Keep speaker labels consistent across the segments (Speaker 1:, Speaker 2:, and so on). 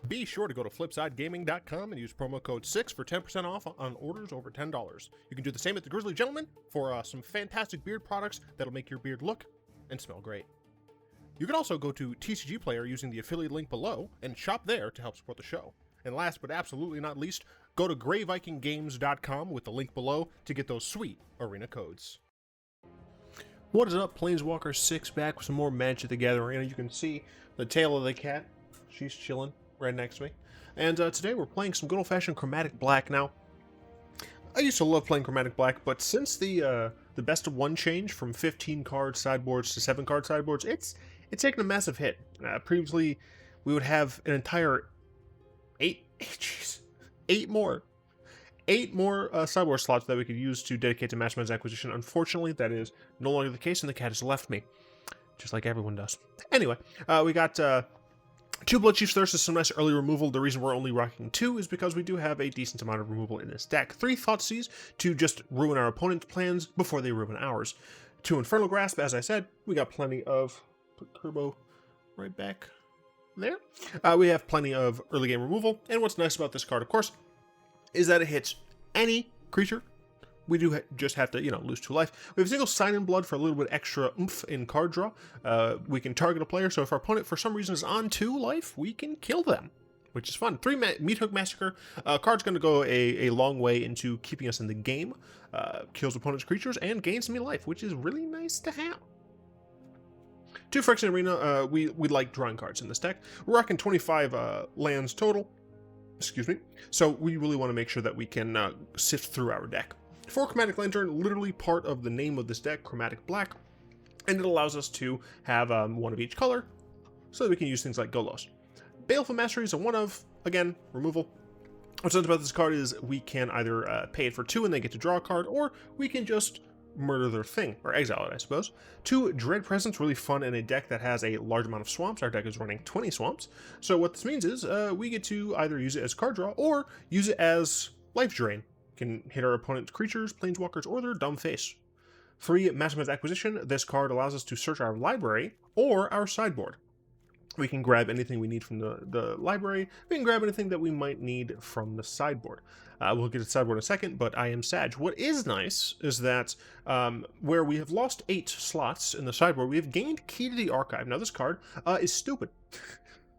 Speaker 1: Be sure to go to flipsidegaming.com and use promo code 6 for 10% off on orders over $10. You can do the same at the Grizzly Gentleman for some fantastic beard products that'll make your beard look and smell great. You can also go to TCG Player using the affiliate link below and shop there to help support the show. And last but absolutely not least, go to greyvikinggames.com with the link below to get those sweet arena codes. What is up, Planeswalker 6 back with some more Magic the Gathering. You can see the tail of the cat. She's chilling right next to me. And today we're playing some good old-fashioned Chromatic Black. Now, I used to love playing Chromatic Black, but since the best of one change from 15 card sideboards to 7 card sideboards, it's taken a massive hit. Previously, we would have an entire 8 more sideboard slots that we could use to dedicate to Mastermind's acquisition. Unfortunately, that is no longer the case, and the cat has left me, just like everyone does. Anyway, we got 2 Bloodchief Thirst is some nice early removal. The reason we're only rocking 2 is because we do have a decent amount of removal in this deck. 3 Thoughtseize to just ruin our opponent's plans before they ruin ours. 2 Infernal Grasp, as I said. We got plenty of... Put Kerbo right back there. We have plenty of early game removal. And what's nice about this card, of course, is that it hits any creature. We do just have to, lose 2 life. We have a single Sign in Blood for a little bit extra oomph in card draw. We can target a player, so if our opponent for some reason is on 2 life, we can kill them, which is fun. 3 Meathook Massacre. Card's going to go a long way into keeping us in the game. Kills opponent's creatures and gains me life, which is really nice to have. 2 Phyrexian Arena. We like drawing cards in this deck. We're rocking 25 lands total. Excuse me. So we really want to make sure that we can sift through our deck. 4 Chromatic Lantern, literally part of the name of this deck, Chromatic Black, and it allows us to have 1 of each color, so that we can use things like Golos. Baleful Mastery is a 1 of, again, removal. What's nice about this card is we can either pay it for 2 and they get to draw a card, or we can just murder their thing, or exile it, I suppose. 2 Dread Presence, really fun in a deck that has a large amount of swamps. Our deck is running 20 swamps, so what this means is we get to either use it as card draw, or use it as life drain. Can hit our opponent's creatures, planeswalkers, or their dumb face. 3 Mastermind's Acquisition. This card allows us to search our library or our sideboard. We can grab anything we need from the library. We can grab anything that we might need from the sideboard. We'll get to the sideboard in a second, but I am Sag. What is nice is that where we have lost 8 slots in the sideboard, we have gained Key to the Archive. Now this card is stupid.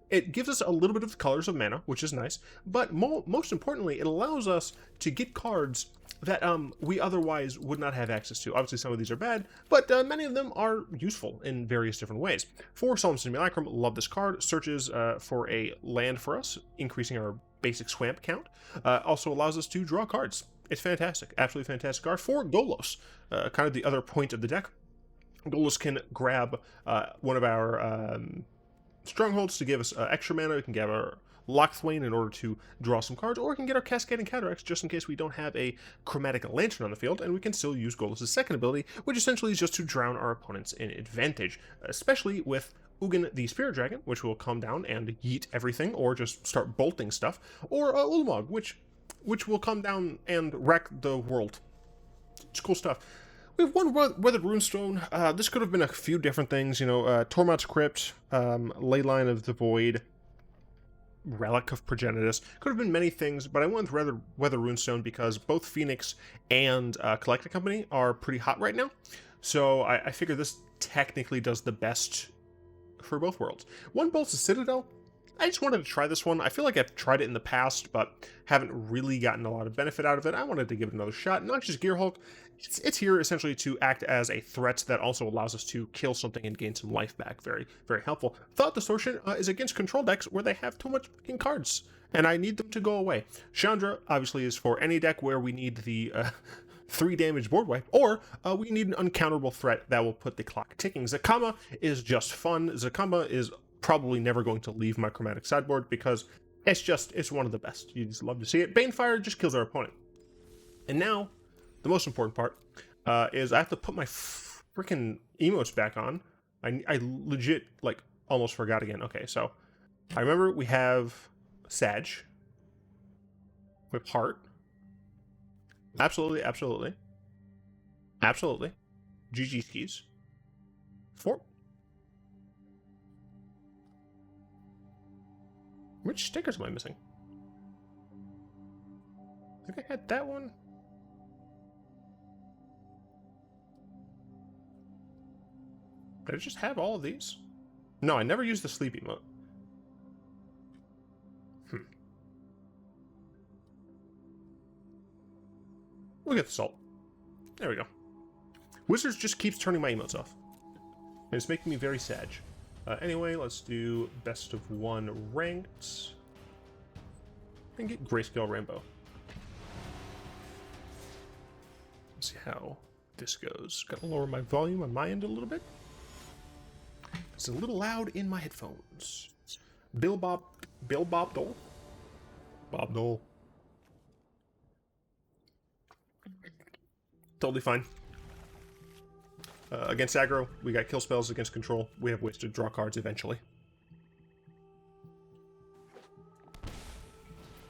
Speaker 1: It gives us a little bit of the colors of mana, which is nice, but most importantly, it allows us to get cards that we otherwise would not have access to. Obviously, some of these are bad, but many of them are useful in various different ways. 4 Solemn Simulacrum, love this card. Searches for a land for us, increasing our basic swamp count. Also allows us to draw cards. It's fantastic, absolutely fantastic card. 4 Golos, kind of the other point of the deck. Golos can grab one of our... strongholds to give us extra mana. We can get our Locthwain in order to draw some cards, or we can get our Cascading Cataracts just in case we don't have a Chromatic Lantern on the field, and we can still use Golos' second ability, which essentially is just to drown our opponents in advantage, especially with Ugin the Spirit Dragon, which will come down and yeet everything, or just start bolting stuff, or Ulamog, which will come down and wreck the world. It's cool stuff. We have 1 Weathered Runestone. This could have been a few different things, Tormod's Crypt, Leyline of the Void, Relic of Progenitus. Could have been many things, but I went with Weathered Runestone because both Phoenix and Collected Company are pretty hot right now. So I figure this technically does the best for both worlds. 1 Bolts of Citadel. I just wanted to try this one. I feel like I've tried it in the past, but haven't really gotten a lot of benefit out of it. I wanted to give it another shot. Noxious Gearhulk, it's here essentially to act as a threat that also allows us to kill something and gain some life back. Very, very helpful. Thought Distortion is against control decks where they have too much fucking cards, and I need them to go away. Chandra, obviously, is for any deck where we need the 3 damage board wipe, or we need an uncounterable threat that will put the clock ticking. Zacama is just fun. Zacama is probably never going to leave my Chromatic sideboard because it's one of the best. You just love to see it. Banefire just kills our opponent. And now, the most important part is I have to put my freaking emotes back on. I legit, almost forgot again. Okay, so I remember we have Sag with Heart. Absolutely, absolutely. Absolutely. GG skis. 4. Which stickers am I missing? I think I had that one. Did I just have all of these? No, I never used the sleep emote. We'll get the salt. There we go. Wizards just keeps turning my emotes off. And it's making me very sad. Anyway, let's do best of 1 ranked. And get Grayscale Rainbow. Let's see how this goes. Gotta lower my volume on my end a little bit. It's a little loud in my headphones. Bill Bob Dole. Bob Dole. Totally fine. Against aggro, we got kill spells. Against control, we have ways to draw cards eventually.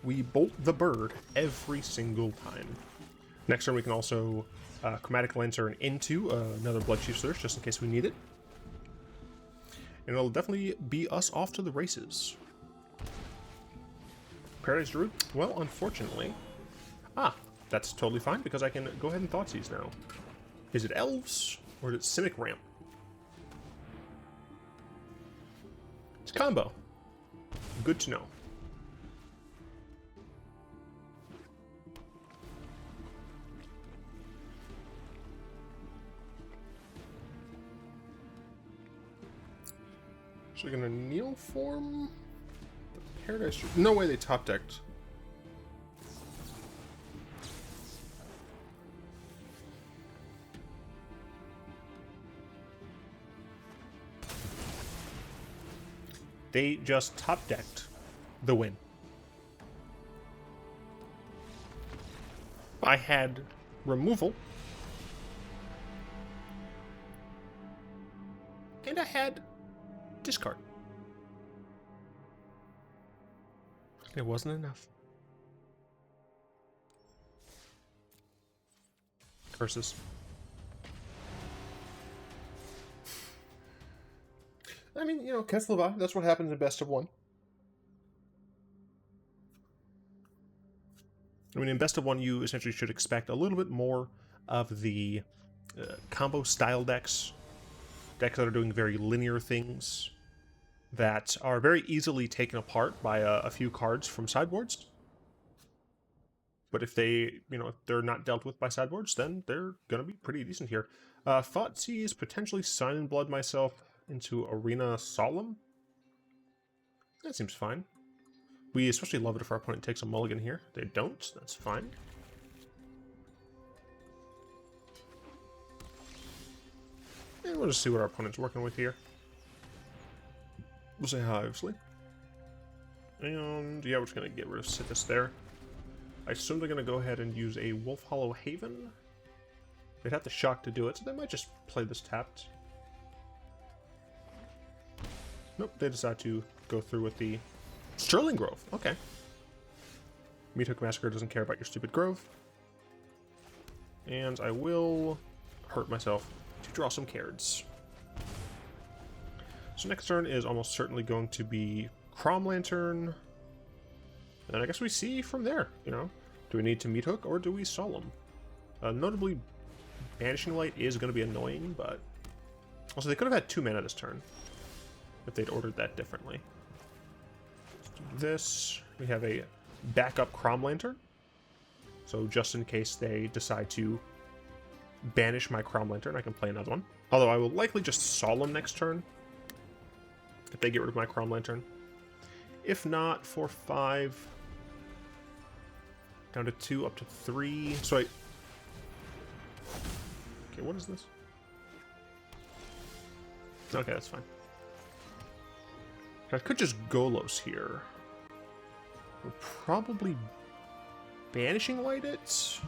Speaker 1: We bolt the bird every single time. Next turn, we can also Chromatic Lantern into another Bloodchief Search, just in case we need it. And it'll definitely be us off to the races. Paradise Druid? Well, unfortunately... Ah, that's totally fine, because I can go ahead and Thoughtseize now. Is it Elves, or is it Simic Ramp? It's combo. Good to know. So we're gonna Neoform the Paradise Druid. No way they top decked. They just top decked the win. I had removal. And I had discard. It wasn't enough. Curses. I mean, you know, Castle Locthwain, that's what happens in best of 1. I mean, in best of 1, you essentially should expect a little bit more of the combo style decks that are doing very linear things that are very easily taken apart by a few cards from sideboards. But if they, you know, if they're not dealt with by sideboards, then they're going to be pretty decent here. Thoughtseize, potentially Sign in Blood myself into Arena Solemn. That seems fine. We especially love it if our opponent takes a mulligan here. They don't, that's fine. And we'll just see what our opponent's working with here. We'll say hi, obviously. And yeah, we're just going to get rid of Ceaseless there. I assume they're going to go ahead and use a Wolf Hollow Haven. They'd have to shock to do it, so they might just play this tapped. Nope, they decide to go through with the Sterling Grove. Okay. Meathook Massacre doesn't care about your stupid grove. And I will hurt myself to draw some cards. So next turn is almost certainly going to be Chromatic Lantern. And I guess we see from there, you know. Do we need to Meathook or do we Solemn? Notably, Banishing Light is going to be annoying, but... Also, they could have had 2 mana this turn if they'd ordered that differently. Let's do this. We have a backup Chromatic Lantern. So just in case they decide to banish my Chromatic Lantern, I can play another one. Although I will likely just Solemn next turn if they get rid of my Chromatic Lantern. If not, 4, 5... Down to 2, up to 3. So I... Okay, what is this? Okay, that's fine. I could just Golos here. We'll probably Banishing Light it.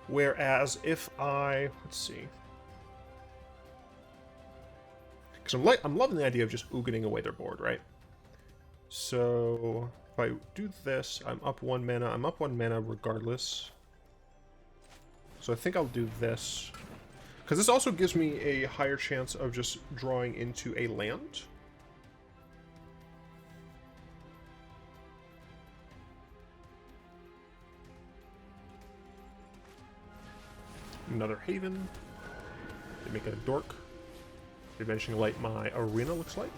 Speaker 1: Whereas if I... Let's see. Because I'm loving the idea of just Ugining away their board, right? So if I do this, I'm up 1 mana. I'm up 1 mana regardless. So I think I'll do this. Because this also gives me a higher chance of just drawing into a land. Another Haven. They make it a Dork. They're Vanishing Light my Arena, looks like.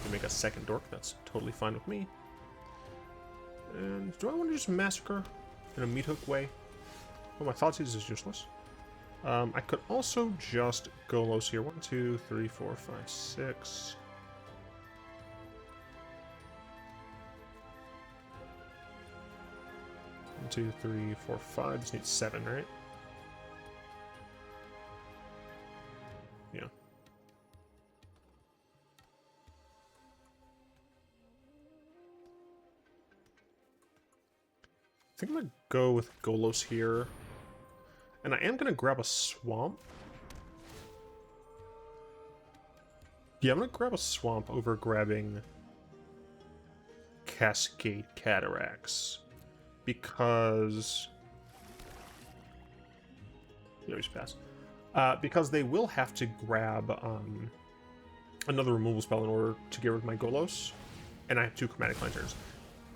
Speaker 1: They make a second Dork. That's totally fine with me. And do I want to just Massacre in a Meathook way? Oh, my Thoughtseize is useless. I could also just Golos here. 1, 2, 3, 4, 5, 6. One, 2, 3, 4, 5. Just need 7, right? Yeah. I think I'm gonna go with Golos here. And I am gonna grab a Swamp. Yeah, I'm gonna grab a Swamp over grabbing Cascade Cataracts. Because... No, just pass. Because they will have to grab another removal spell in order to get rid of my Golos. And I have 2 Chromatic Lanterns.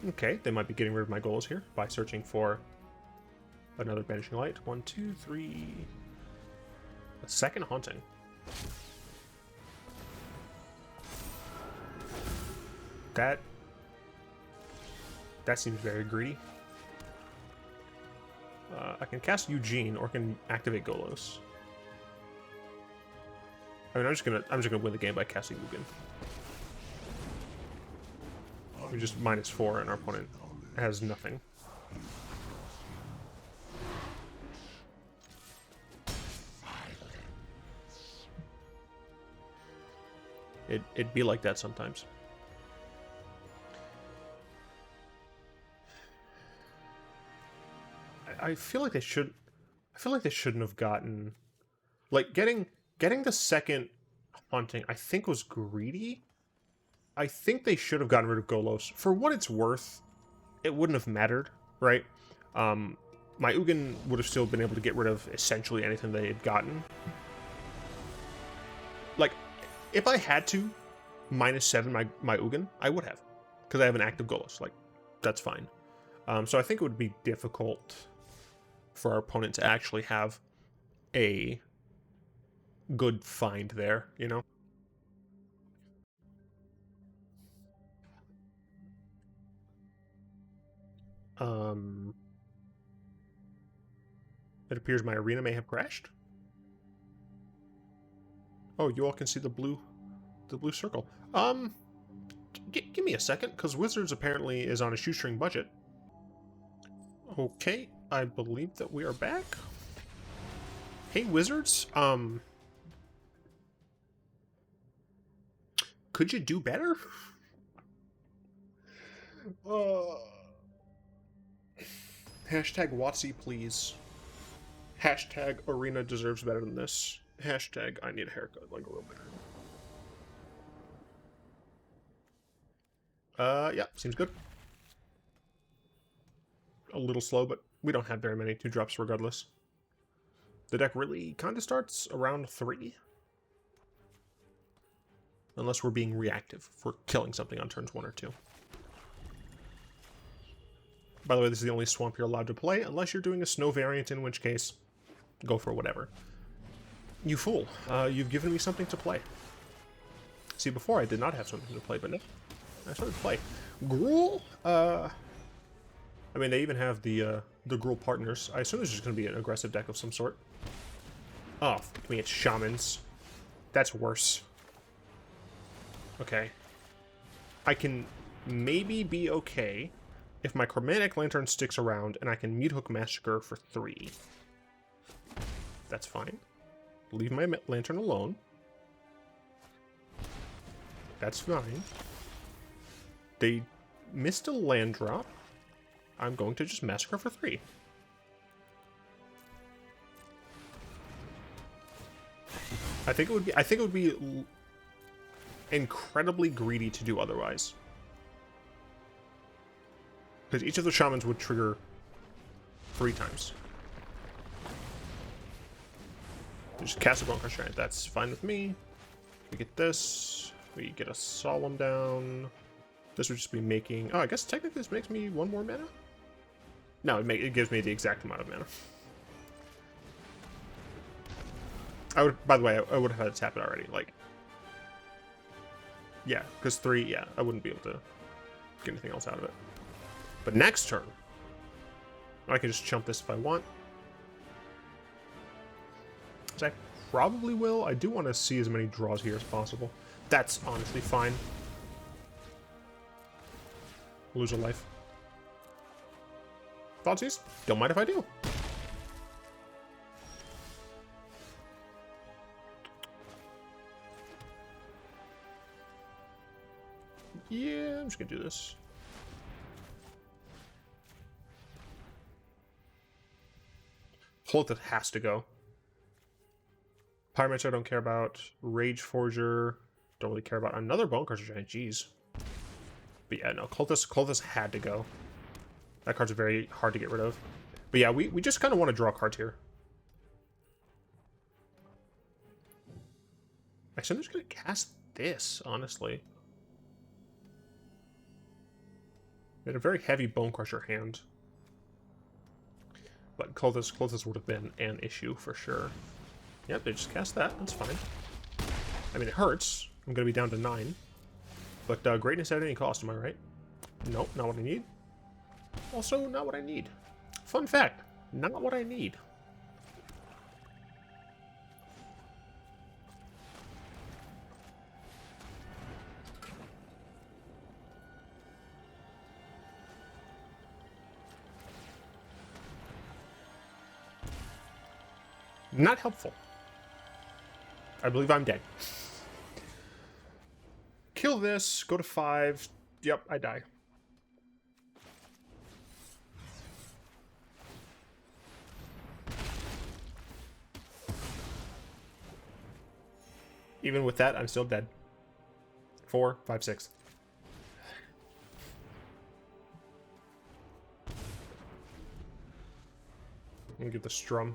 Speaker 1: Okay, they might be getting rid of my Golos here by searching for another Banishing Light. 1, 2, 3... A second Haunting. That seems very greedy. I can cast Ugin or can activate Golos. I mean, I'm just gonna win the game by casting Ugin. We just -4 and our opponent has nothing. It'd be like that sometimes. I feel like they should. I feel like they shouldn't have gotten, like, getting the second Haunting. I think was greedy. I think they should have gotten rid of Golos. For what it's worth, it wouldn't have mattered, right? My Ugin would have still been able to get rid of essentially anything they had gotten. Like, if I had to -7 my Ugin, I would have, because I have an active Golos. Like, that's fine. So I think it would be difficult for our opponent to actually have a good find there, you know? It appears my arena may have crashed. Oh, you all can see the blue circle. Give me a second, because Wizards apparently is on a shoestring budget. Okay, I believe that we are back. Hey, Wizards, could you do better? Hashtag WotC, please. Hashtag Arena deserves better than this. Hashtag I need a haircut, like, real bad. Yeah, seems good. A little slow, but we don't have very many 2-drops regardless. The deck really kind of starts around 3. Unless we're being reactive. If we're killing something on turns 1 or 2. By the way, this is the only swamp you're allowed to play, unless you're doing a snow variant, in which case, go for whatever. You fool. You've given me something to play. See, before I did not have something to play, but now I started to play. Gruul? I mean, they even have the Gruul partners. I assume this is just going to be an aggressive deck of some sort. Oh, fuck me, it's Shamans. That's worse. Okay. I can maybe be okay if my Chromatic Lantern sticks around and I can Meathook Massacre for 3. That's fine. Leave my Lantern alone. That's fine. They missed a land drop. I'm going to just Massacre for 3. I think it would be incredibly greedy to do otherwise. Because each of the Shamans would trigger 3 times. Just cast a Bone Crusher. That's fine with me. We get this. We get a Solemn down. This would just be making... Oh, I guess technically this makes me 1 more mana? No, it gives me the exact amount of mana. I would, by the way, I would have had to tap it already. Like, yeah, because 3, yeah, I wouldn't be able to get anything else out of it. But next turn, I can just chump this if I want. Which I probably will. I do want to see as many draws here as possible. That's honestly fine. Lose a life. Thoughtseize? Don't mind if I do. Yeah, I'm just gonna do this. Hold, it has to go. Pyromancer I don't care about. Rage Forger, don't really care about. Another Bone Crusher Giant, jeez. But yeah, no, Cultist had to go. That card's very hard to get rid of. But yeah, we just kind of want to draw cards here. Actually, I'm just going to cast this, honestly. We had a very heavy Bone Crusher hand. But Cultist would have been an issue for sure. Yep, they just cast that. That's fine. I mean, it hurts. I'm going to be down to 9. But greatness at any cost, am I right? Nope, not what I need. Also, not what I need. Fun fact, not what I need. Not helpful. I believe I'm dead. Kill this, go to 5. Yep, I die. Even with that, I'm still dead. 4, 5, 6. Let me get the strum.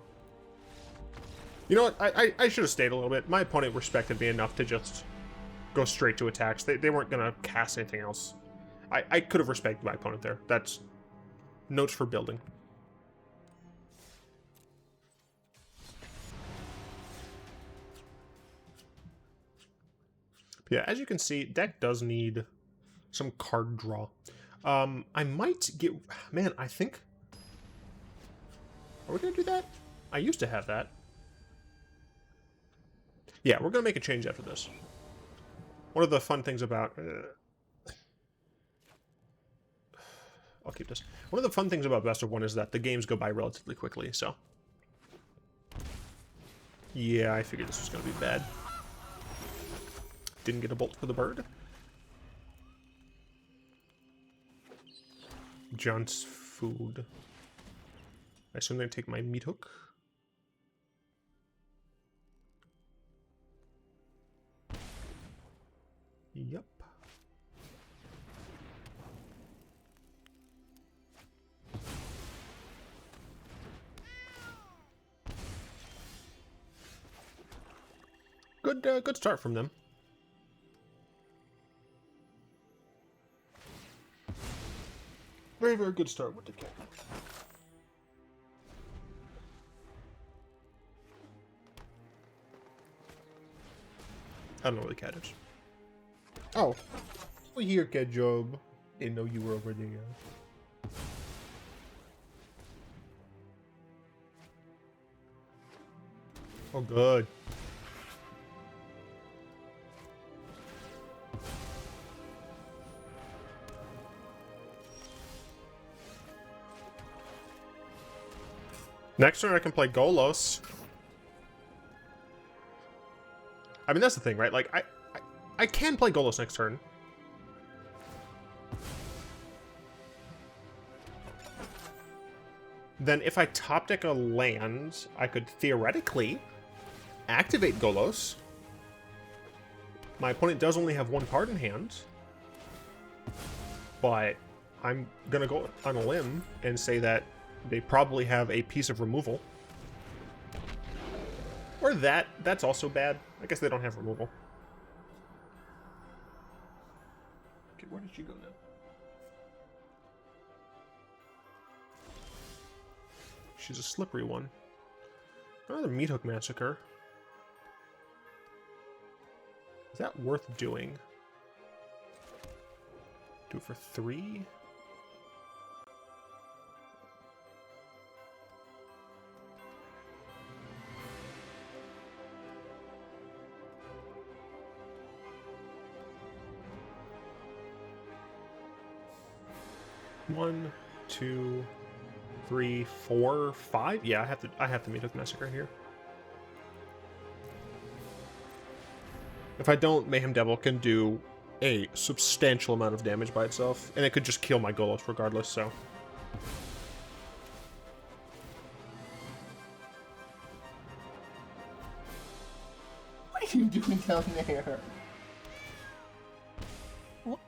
Speaker 1: You know what? I should have stayed a little bit. My opponent respected me enough to just go straight to attacks. They weren't going to cast anything else. I could have respected my opponent there. That's notes for building. Yeah, as you can see, deck does need some card draw. I might get... Man, I think... Are we going to do that? I used to have that. Yeah, we're going to make a change after this. One of the fun things about... I'll keep this. One of the fun things about Best of 1 is that the games go by relatively quickly, so... Yeah, I figured this was going to be bad. Didn't get a bolt for the bird. John's food. I assume they take my Meathook. Yep. Good start from them. Very, very good start with the cat. I don't know where the cat is. Oh. Oh, here, cat job. Didn't know you were over there. Oh, good. Next turn I can play Golos. I mean, that's the thing, right? Like, I can play Golos next turn. Then if I top deck a land, I could theoretically activate Golos. My opponent does only have 1 card in hand. But I'm going to go on a limb and say that they probably have a piece of removal. Or that's also bad. I guess they don't have removal. Okay, where did she go now? She's a slippery one. Another Meathook Massacre. Is that worth doing? Do it for 3? One, 2, 3, 4, 5. Yeah, I have to Meathook Massacre here. If I don't, Mayhem Devil can do a substantial amount of damage by itself, and it could just kill my Golos regardless, so.
Speaker 2: What are you doing down there? What?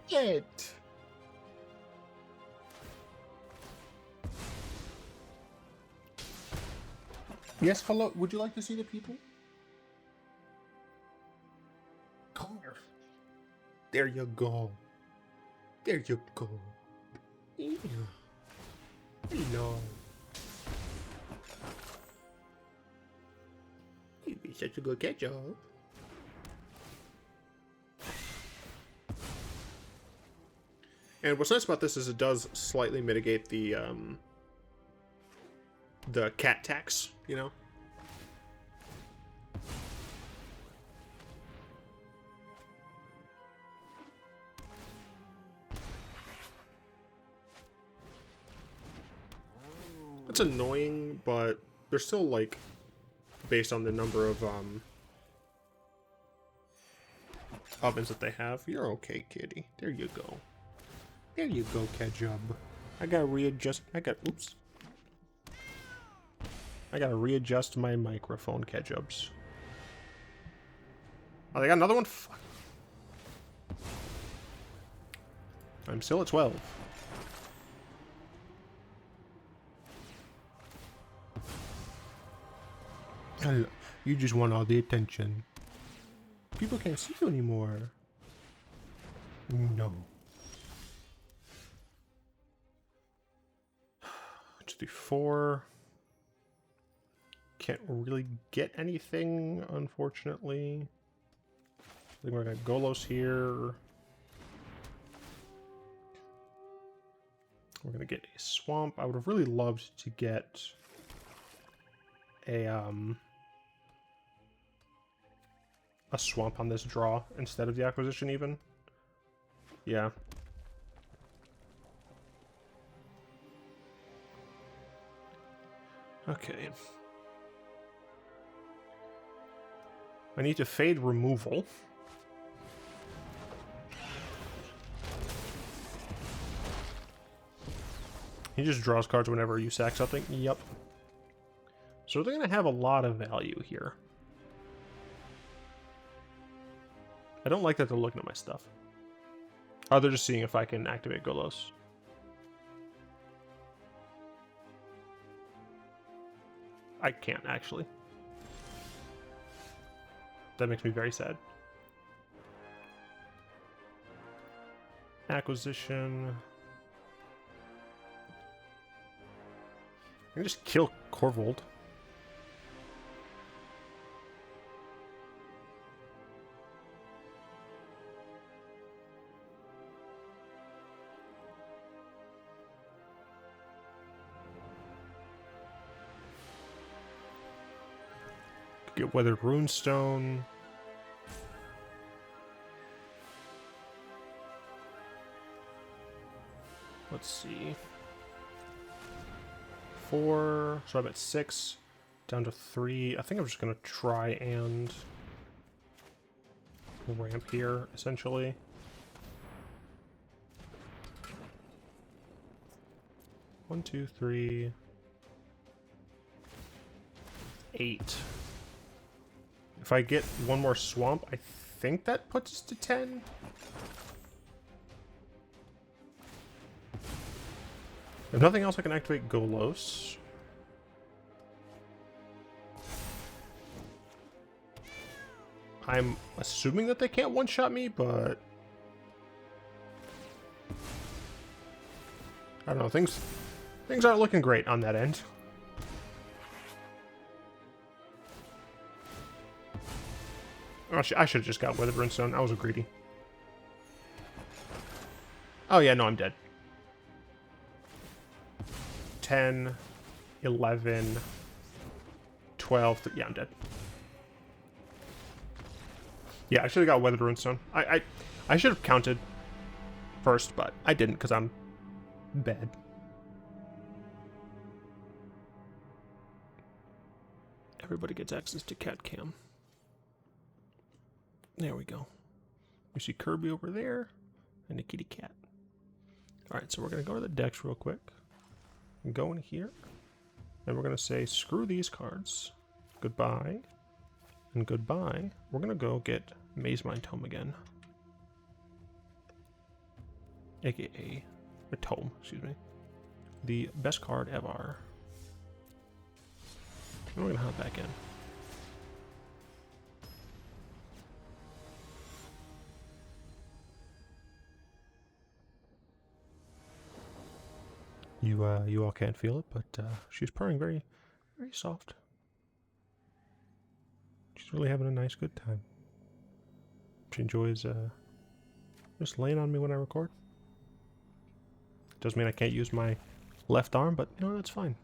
Speaker 2: Yes, hello. Would you like to see the people? Come here.
Speaker 1: There you go. There you go. Yeah. Hello. You'd be such a good catch-up. And what's nice about this is it does slightly mitigate the cat tax, you know? It's annoying, but they're still, like, based on the number of ovens that they have. You're okay, kitty. There you go. There you go, ketchup. I gotta readjust. Oops. I gotta readjust my microphone, ketchups. Oh, they got another one? Fuck. I'm still at 12. You just want all the attention. People can't see you anymore. No. 2, 3, 4. Can't really get anything, unfortunately. I think we're gonna Golos here. We're gonna get a swamp. I would have really loved to get a swamp on this draw instead of the acquisition even. Yeah. Okay. I need to fade removal. He just draws cards whenever you sack something. Yep. So they're going to have a lot of value here. I don't like that they're looking at my stuff. Oh, they're just seeing if I can activate Golos. I can't, actually. That makes me very sad. Acquisition. I can just kill Korvold. Get Weathered Runestone. Let's see. 4, so I'm at 6, down to 3. I think I'm just gonna try and ramp here, essentially. One, 2, 3, 8. If I get one more swamp, I think that puts us to 10. If nothing else, I can activate Golos. I'm assuming that they can't one-shot me, but I don't know. Things aren't looking great on that end. Oh, I should have just got Weathered Runestone. I was greedy. Oh yeah, no, I'm dead. 10, 11, 12. Yeah, I'm dead. Yeah, I should have got Weathered Runestone. I should have counted first, but I didn't because I'm bad. Everybody gets access to Cat Cam. There we go. You see Kirby over there and a kitty cat. Alright, so we're going to go to the decks real quick. And go in here. And we're going to say, screw these cards. Goodbye. And goodbye. We're going to go get Mazemind Tome again. AKA a Tome, excuse me. The best card ever. And we're going to hop back in. You all can't feel it, but she's purring very, very soft. She's really having a nice, good time. She enjoys just laying on me when I record. Doesn't mean I can't use my left arm, but you know, that's fine.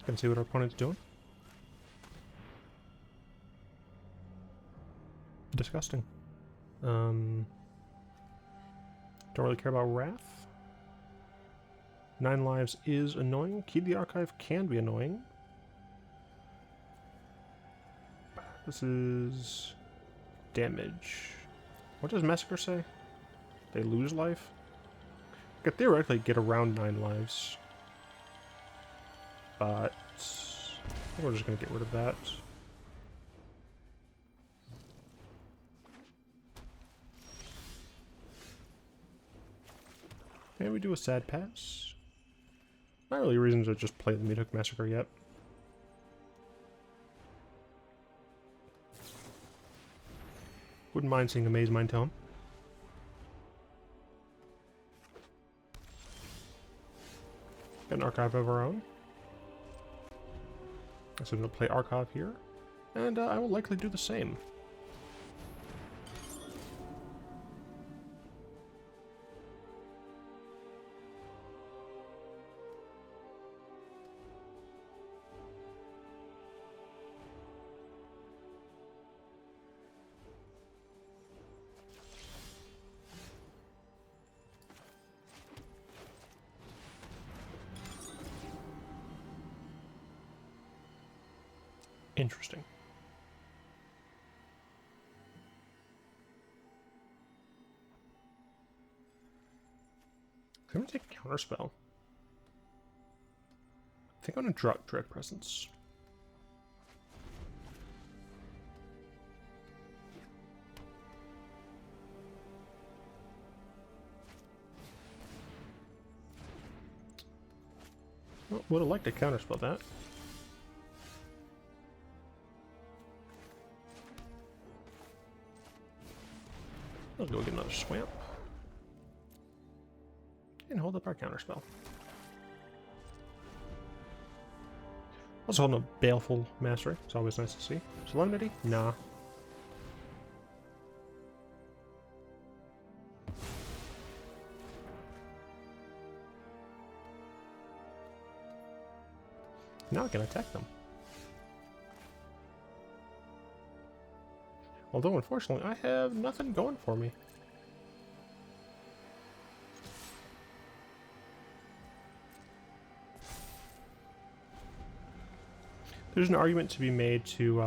Speaker 1: Gonna see what our opponent's doing. Disgusting. Don't really care about Wrath. 9 lives is annoying. Key to the Archive can be annoying. This is damage. What does Massacre say? They lose life? I could theoretically get around 9 lives. But I think we're just going to get rid of that. And we do a sad pass. Not really reasons to just play the Meathook Massacre yet. Wouldn't mind seeing a Mazemind Tome. Got an Archive of our own. So I'm going to play Archive here. And I will likely do the same. Interesting. I'm going to take a Counterspell. I think I'm going to drop Direct Presence. Well, would have liked to Counterspell that. Let's go get another Swamp. And hold up our Counterspell. Also holding a Baleful Mastery. It's always nice to see. Solemnity? Nah. Now I can attack them. Although, unfortunately, I have nothing going for me. There's an argument to be made to,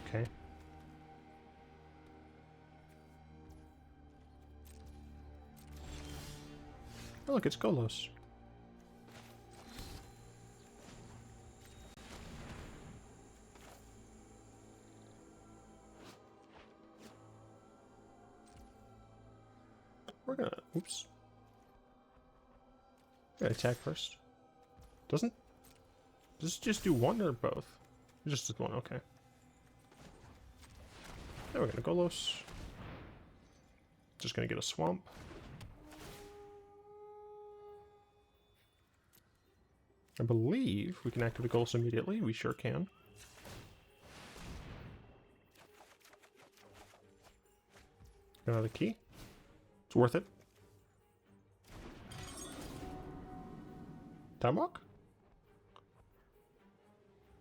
Speaker 1: okay. Oh, look, it's Golos. We're gonna, oops. We're gonna attack first. Does this just do one or both? Just one, okay. Then we're gonna Golos. Just gonna get a Swamp. I believe we can activate Golos immediately. We sure can. Another key. It's worth it. Time walk?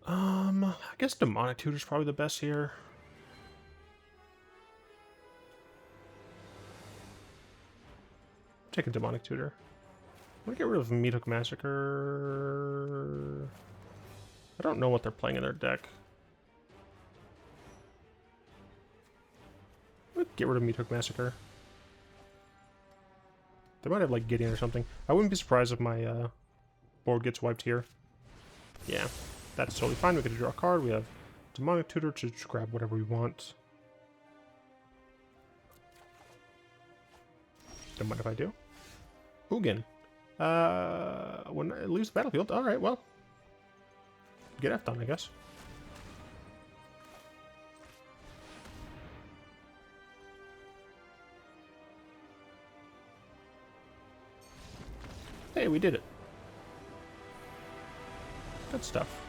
Speaker 1: I guess Demonic Tutor's probably the best here. Take a Demonic Tutor. I'm gonna get rid of Meathook Massacre. I don't know what they're playing in their deck. Let's get rid of Meathook Massacre. They might have like Gideon or something. I wouldn't be surprised if my board gets wiped here. Yeah, that's totally fine. We get to draw a card. We have Demonic Tutor to just grab whatever we want. Don't mind if I do. Ugin. When it leaves the battlefield. Alright, well. Get F'd on, I guess. Hey, we did it. Good stuff.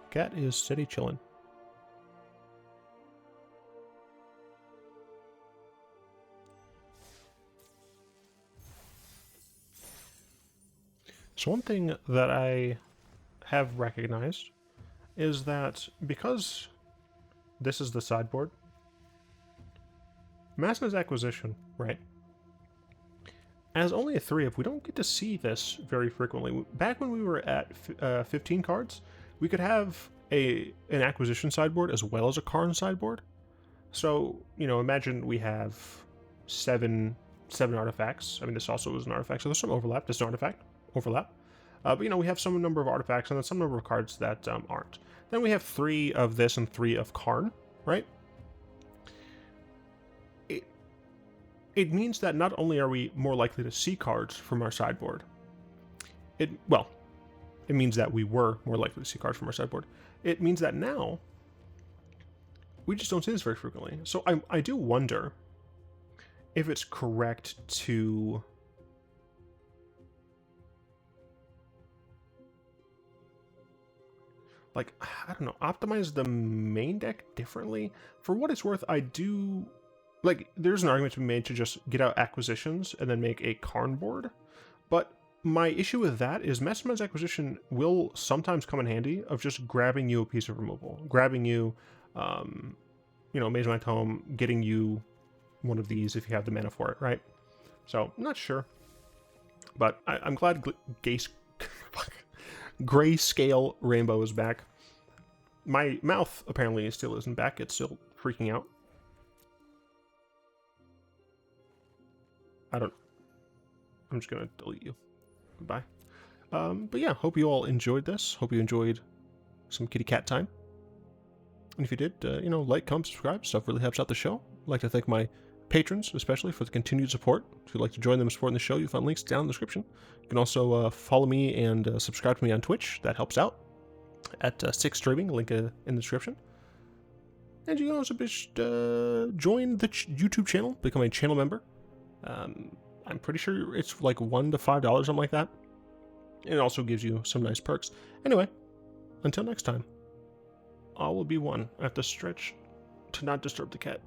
Speaker 1: Cat is steady chillin'. So one thing that I have recognized is that because this is the sideboard, Massimize Acquisition, right? As only a 3-of, we don't get to see this very frequently. Back when we were at 15 cards, we could have an acquisition sideboard as well as a Karn sideboard. So, you know, imagine we have seven artifacts. I mean, this also is an artifact, so there's some overlap. This is an artifact. Overlap. But, you know, we have some number of artifacts and then some number of cards that aren't. Then we have 3 of this and 3 of Karn, right? It means that not only are we more likely to see cards from our sideboard, it means that we were more likely to see cards from our sideboard. It means that now, we just don't see this very frequently. So I do wonder if it's correct to... like, I don't know, optimize the main deck differently? For what it's worth, I do... like, there's an argument to be made to just get out acquisitions and then make a Karn board. But my issue with that is Mastermind's Acquisition will sometimes come in handy of just grabbing you a piece of removal. Grabbing you, you know, Mazemind Tome, getting you one of these if you have the mana for it, right? So, I'm not sure. But I'm glad Grayscale Rainbow is back. My mouth apparently still isn't back. It's still freaking out. I'm just gonna delete you. Goodbye. But yeah, hope you all enjoyed this. Hope you enjoyed some kitty cat time. And if you did, you know, like, comment, subscribe. Stuff really helps out the show. I'd like to thank my patrons, especially, for the continued support. If you'd like to join them supporting the show, you'll find links down in the description. You can also follow me and subscribe to me on Twitch. That helps out. At 6 Streaming, link in the description. And you can also just join the YouTube channel, become a channel member. I'm pretty sure it's like $1 to $5, something like that. It also gives you some nice perks. Anyway, until next time, all will be one. I have to stretch to not disturb the cat.